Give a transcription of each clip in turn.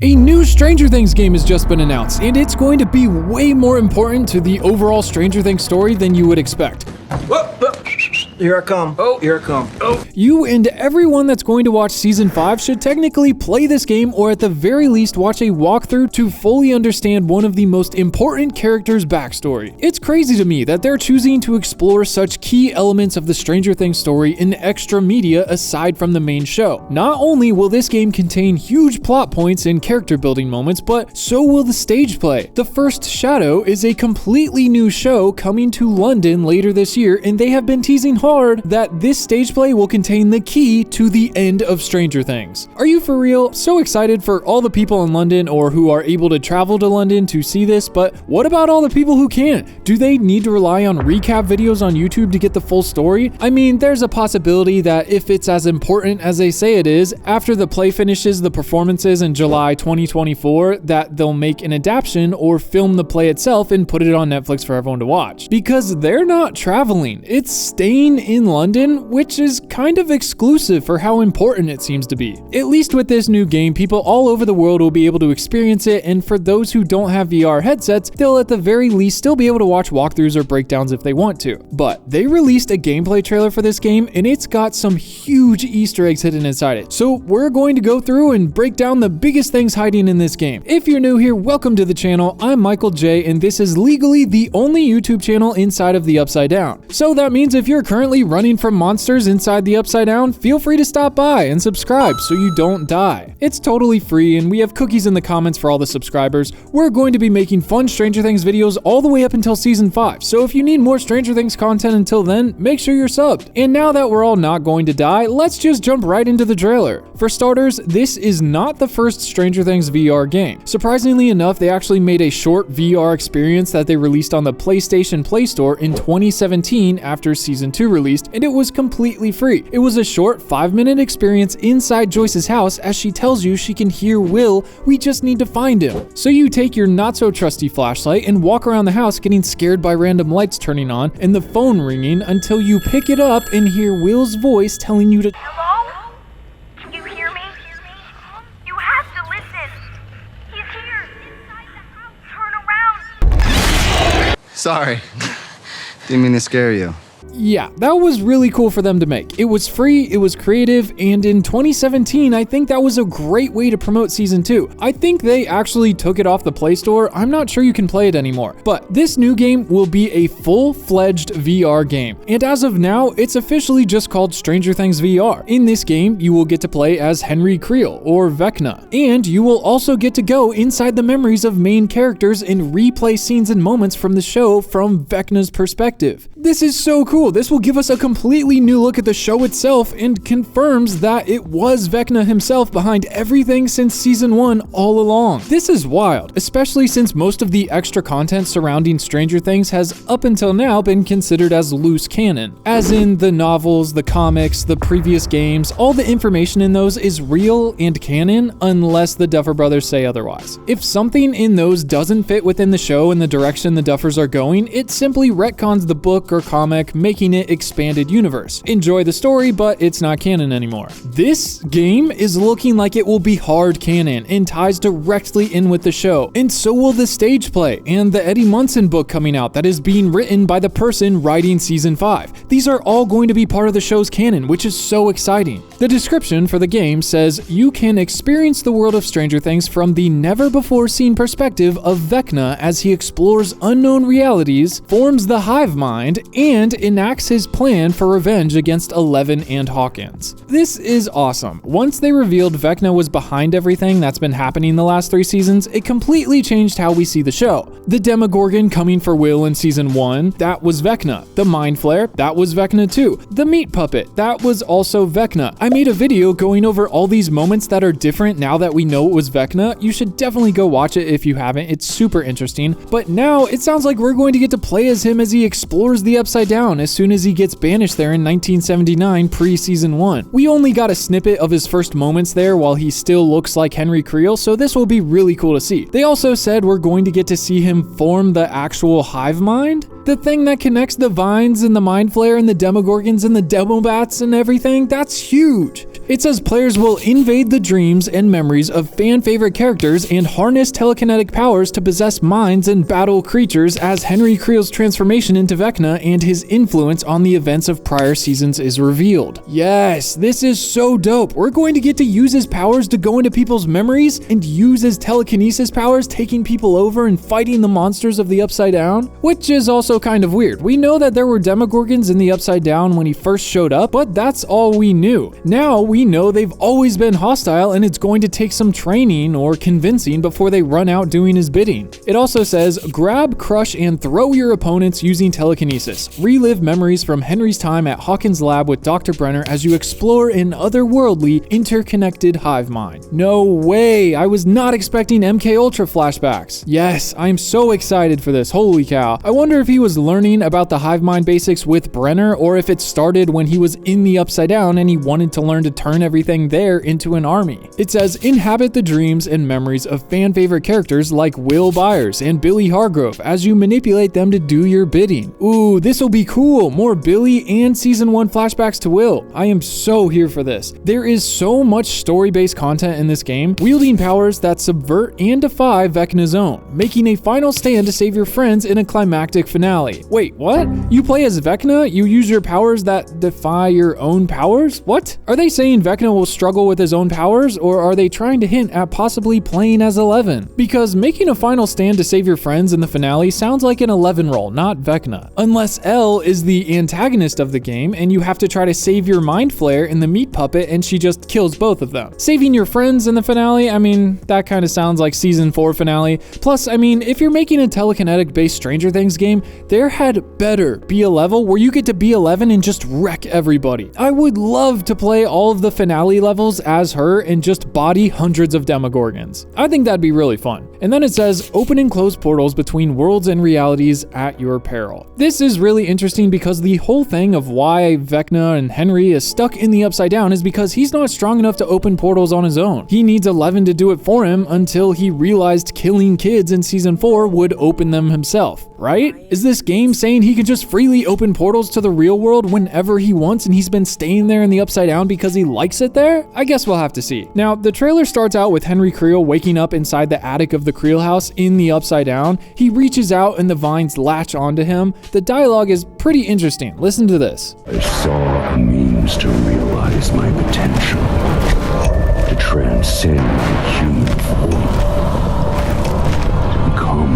A new Stranger Things game has just been announced, and it's going to be way more important to the overall Stranger Things story than you would expect. Whoa. Here I come. Oh, here I come. Oh. You and everyone that's going to watch Season 5 should technically play this game, or at the very least watch a walkthrough to fully understand one of the most important characters' backstory. It's crazy to me that they're choosing to explore such key elements of the Stranger Things story in extra media aside from the main show. Not only will this game contain huge plot points and character building moments, but so will the stage play. The First Shadow is a completely new show coming to London later this year, and they have been teasing hard that this stage play will contain the key to the end of Stranger Things. Are you for real? So excited for all the people in London or who are able to travel to London to see this, but what about all the people who can't? Do they need to rely on recap videos on YouTube to get the full story? I mean, there's a possibility that if it's as important as they say it is, after the play finishes the performances in July 2024, that they'll make an adaptation or film the play itself and put it on Netflix for everyone to watch. Because they're not traveling, it's staying in London, which is kind of exclusive for how important it seems to be. At least with this new game, people all over the world will be able to experience it, and for those who don't have VR headsets, they'll at the very least still be able to watch walkthroughs or breakdowns if they want to. But they released a gameplay trailer for this game, and it's got some huge Easter eggs hidden inside it. So we're going to go through and break down the biggest things hiding in this game. If you're new here, welcome to the channel. I'm Michael J, and this is legally the only YouTube channel inside of the Upside Down. So that means if you're currently running from monsters inside the Upside Down, feel free to stop by and subscribe so you don't die. It's totally free, and we have cookies in the comments for all the subscribers. We're going to be making fun Stranger Things videos all the way up until Season 5, so if you need more Stranger Things content until then, make sure you're subbed. And now that we're all not going to die, let's just jump right into the trailer. For starters, this is not the first Stranger Things VR game. Surprisingly enough, they actually made a short VR experience that they released on the PlayStation Play Store in 2017 after Season 2 released, and it was completely free. It was a short 5-minute experience inside Joyce's house as she tells you she can hear Will, we just need to find him. So you take your not so trusty flashlight and walk around the house getting scared by random lights turning on and the phone ringing until you pick it up and hear Will's voice telling you to Hello? Can you hear me? You have to listen. He's here, inside the house. Turn around. Sorry. Didn't mean to scare you. Yeah, that was really cool for them to make. It was free, it was creative, and in 2017, I think that was a great way to promote Season 2. I think they actually took it off the Play Store. I'm not sure you can play it anymore. But this new game will be a full-fledged VR game. And as of now, it's officially just called Stranger Things VR. In this game, you will get to play as Henry Creel, or Vecna. And you will also get to go inside the memories of main characters and replay scenes and moments from the show from Vecna's perspective. This is so cool. This will give us a completely new look at the show itself and confirms that it was Vecna himself behind everything since Season 1 all along. This is wild, especially since most of the extra content surrounding Stranger Things has up until now been considered as loose canon. As in the novels, the comics, the previous games, all the information in those is real and canon unless the Duffer Brothers say otherwise. If something in those doesn't fit within the show and the direction the Duffers are going, it simply retcons the book or comic, making it expanded universe. Enjoy the story, but it's not canon anymore. This game is looking like it will be hard canon and ties directly in with the show, and so will the stage play and the Eddie Munson book coming out that is being written by the person writing Season 5. These are all going to be part of the show's canon, which is so exciting. The description for the game says you can experience the world of Stranger Things from the never-before-seen perspective of Vecna as he explores unknown realities, forms the Hive mind, and enacts his plan for revenge against Eleven and Hawkins. This is awesome. Once they revealed Vecna was behind everything that's been happening the last 3 seasons, it completely changed how we see the show. The Demogorgon coming for Will in Season 1, that was Vecna. The Mind Flare, that was Vecna too. The Meat Puppet, that was also Vecna. I made a video going over all these moments that are different now that we know it was Vecna. You should definitely go watch it if you haven't. It's super interesting. But now it sounds like we're going to get to play as him as he explores the Upside Down as soon as he gets banished there in 1979 pre-Season 1. We only got a snippet of his first moments there while he still looks like Henry Creel, so this will be really cool to see. They also said we're going to get to see him form the actual Hive mind, the thing that connects the Vines and the Mind Flare and the Demogorgons and the Demobats and everything. That's huge. It says players will invade the dreams and memories of fan-favorite characters and harness telekinetic powers to possess minds and battle creatures as Henry Creel's transformation into Vecna and his influence on the events of prior seasons is revealed. Yes, this is so dope. We're going to get to use his powers to go into people's memories and use his telekinesis powers, taking people over and fighting the monsters of the Upside Down, which is also kind of weird. We know that there were Demogorgons in the Upside Down when he first showed up, but that's all we knew. Now we know they've always been hostile and it's going to take some training or convincing before they run out doing his bidding. It also says, grab, crush, and throw your opponents using telekinesis. Relive memories from Henry's time at Hawkins' lab with Dr. Brenner as you explore an otherworldly, interconnected hive mind. No way! I was not expecting MK Ultra flashbacks. Yes, I'm so excited for this. Holy cow. I wonder if he was learning about the hive mind basics with Brenner, or if it started when he was in the Upside Down and he wanted to learn to turn everything there into an army. It says, inhabit the dreams and memories of fan-favorite characters like Will Byers and Billy Hargrove as you manipulate them to do your bidding. Ooh, this'll be cool. More Billy and Season 1 flashbacks to Will. I am so here for this. There is so much story-based content in this game, wielding powers that subvert and defy Vecna's own, making a final stand to save your friends in a climactic finale. Wait, what? You play as Vecna? You use your powers that defy your own powers? What? Are they saying Vecna will struggle with his own powers, or are they trying to hint at possibly playing as 11? Because making a final stand to save your friends in the finale sounds like an 11 role, not Vecna. Unless Elle is the antagonist of the game and you have to try to save your Mind Flayer in the meat puppet and she just kills both of them. Saving your friends in the finale, I mean, that kind of sounds like Season 4 finale. Plus, I mean, if you're making a telekinetic-based Stranger Things game, there had better be a level where you get to be 11 and just wreck everybody. I would love to play all of the finale levels as her and just body hundreds of Demogorgons. I think that'd be really fun. And then it says, open and close portals between worlds and realities at your peril. This is really interesting because the whole thing of why Vecna and Henry is stuck in the Upside Down is because he's not strong enough to open portals on his own. He needs 11 to do it for him until he realized killing kids in Season 4 would open them himself, right? Is this game saying he can just freely open portals to the real world whenever he wants and he's been staying there in the Upside Down because he likes it there? I guess we'll have to see. Now, the trailer starts out with Henry Creel waking up inside the attic of the Creel house in the Upside Down. He reaches out and the vines latch onto him. The dialogue is pretty interesting. Listen to this. I saw a means to realize my potential, to transcend the human form, to become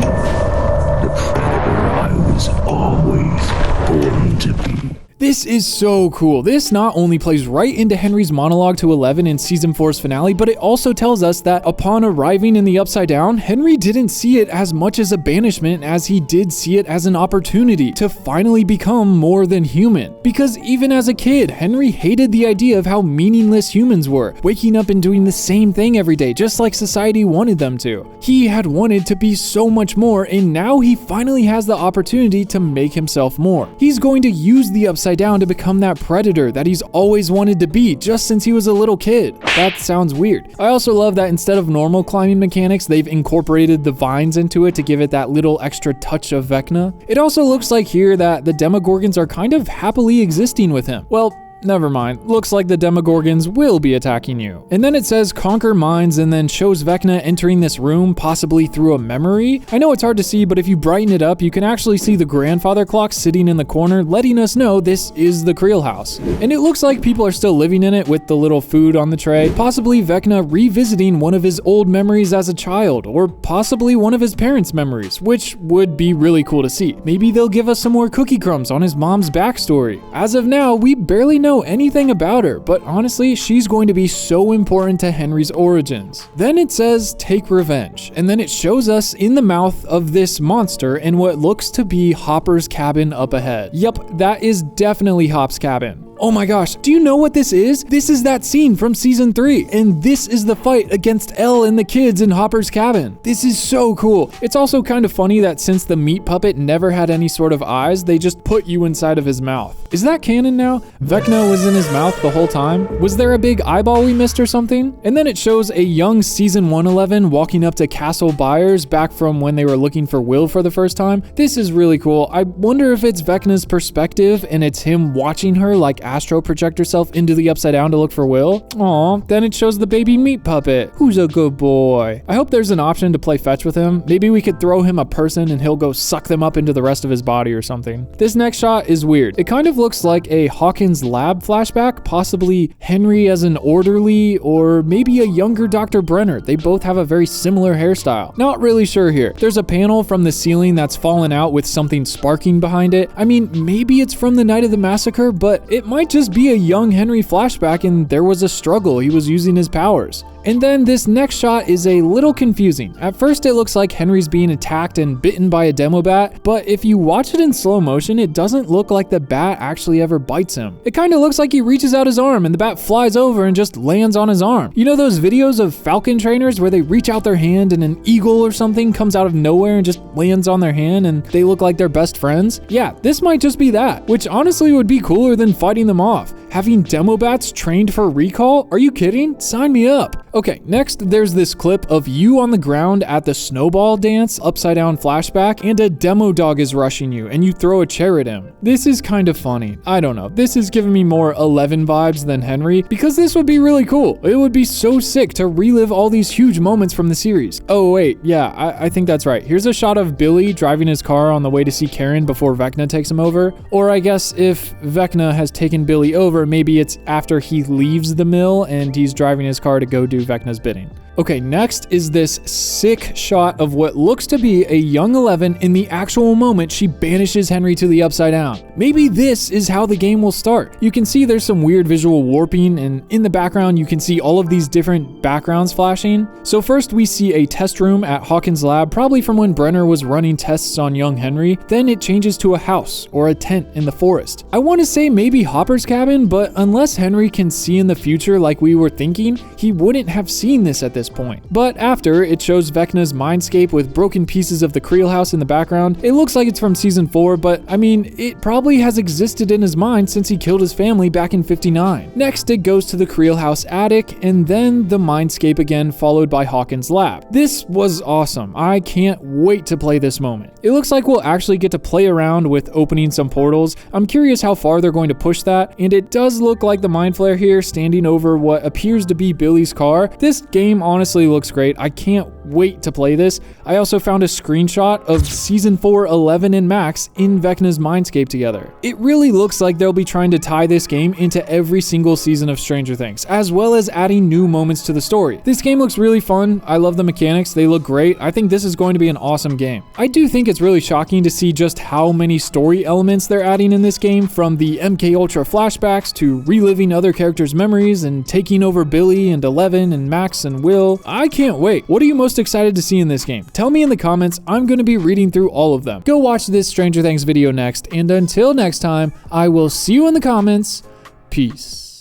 the predator I was always born to be. This is so cool. This not only plays right into Henry's monologue to 11 in Season 4's finale, but it also tells us that upon arriving in the Upside Down, Henry didn't see it as much as a banishment as he did see it as an opportunity to finally become more than human. Because even as a kid, Henry hated the idea of how meaningless humans were, waking up and doing the same thing every day, just like society wanted them to. He had wanted to be so much more, and now he finally has the opportunity to make himself more. He's going to use the Upside Down to become that predator that he's always wanted to be just since he was a little kid. That sounds weird. I also love that instead of normal climbing mechanics, they've incorporated the vines into it to give it that little extra touch of Vecna. It also looks like here that the Demogorgons are kind of happily existing with him. Well, never mind. Looks like the Demogorgons will be attacking you. And then it says conquer minds and then shows Vecna entering this room, possibly through a memory. I know it's hard to see, but if you brighten it up, you can actually see the grandfather clock sitting in the corner, letting us know this is the Creel house. And it looks like people are still living in it with the little food on the tray, possibly Vecna revisiting one of his old memories as a child, or possibly one of his parents' memories, which would be really cool to see. Maybe they'll give us some more cookie crumbs on his mom's backstory. As of now, we barely know anything about her, but honestly, she's going to be so important to Henry's origins. Then it says take revenge, and then it shows us in the mouth of this monster in what looks to be Hopper's cabin up ahead. Yup, that is definitely Hop's cabin. Oh my gosh, do you know what this is? This is that scene from Season 3, and this is the fight against Elle and the kids in Hopper's cabin. This is so cool. It's also kind of funny that since the meat puppet never had any sort of eyes, they just put you inside of his mouth. Is that canon now? Vecna was in his mouth the whole time? Was there a big eyeball we missed or something? And then it shows a young Season 1 11 walking up to Castle Byers back from when they were looking for Will for the first time. This is really cool. I wonder if it's Vecna's perspective and it's him watching her like astral project herself into the Upside Down to look for Will. Aw, then it shows the baby meat puppet. Who's a good boy? I hope there's an option to play fetch with him. Maybe we could throw him a person and he'll go suck them up into the rest of his body or something. This next shot is weird. It kind of looks like a Hawkins lab flashback, possibly Henry as an orderly or maybe a younger Dr. Brenner. They both have a very similar hairstyle. Not really sure here. There's a panel from the ceiling that's fallen out with something sparking behind it. I mean, maybe it's from the night of the massacre, but it might just be a young Henry flashback and there was a struggle. He was using his powers. And then this next shot is a little confusing. At first it looks like Henry's being attacked and bitten by a demo bat, but if you watch it in slow motion, it doesn't look like the bat actually ever bites him. It kind of looks like he reaches out his arm and the bat flies over and just lands on his arm. You know those videos of falcon trainers where they reach out their hand and an eagle or something comes out of nowhere and just lands on their hand and they look like they're best friends? Yeah, this might just be that, which honestly would be cooler than fighting them off. Having demo bats trained for recall? Are you kidding? Sign me up. Okay, next there's this clip of you on the ground at the snowball dance upside down flashback and a demo dog is rushing you and you throw a chair at him. This is kind of funny. I don't know. This is giving me more 11 vibes than Henry because this would be really cool. It would be so sick to relive all these huge moments from the series. Oh wait, yeah, I think that's right. Here's a shot of Billy driving his car on the way to see Karen before Vecna takes him over. Or I guess if Vecna has taken Billy over, maybe it's after he leaves the mill and he's driving his car to go do Vecna's bidding. Okay, next is this sick shot of what looks to be a young 11 in the actual moment she banishes Henry to the Upside Down. Maybe this is how the game will start. You can see there's some weird visual warping, and in the background you can see all of these different backgrounds flashing. So first we see a test room at Hawkins' lab, probably from when Brenner was running tests on young Henry. Then it changes to a house or a tent in the forest. I want to say maybe Hopper's cabin, but unless Henry can see in the future like we were thinking, he wouldn't have seen this at this point. But after, it shows Vecna's mindscape with broken pieces of the Creel house in the background. It looks like it's from season 4, but I mean, it probably has existed in his mind since he killed his family back in 59. Next, it goes to the Creel house attic, and then the mindscape again, followed by Hawkins' lab. This was awesome. I can't wait to play this moment. It looks like we'll actually get to play around with opening some portals. I'm curious how far they're going to push that, and it does look like the Mind Flare here standing over what appears to be Billy's car. This game honestly looks great. I can't wait to play this. I also found a screenshot of season 4 11 and Max in Vecna's mindscape together. It really looks like they'll be trying to tie this game into every single season of Stranger Things, as well as adding new moments to the story. This game looks really fun. I love the mechanics. They look great. I think this is going to be an awesome game. I do think it's really shocking to see just how many story elements they're adding in this game, from the MK Ultra flashbacks to reliving other characters' memories and taking over Billy and Eleven and Max and Will. I can't wait. What are you most excited to see in this game? Tell me in the comments. I'm going to be reading through all of them. Go watch this Stranger Things video next, and until next time, I will see you in the comments. Peace.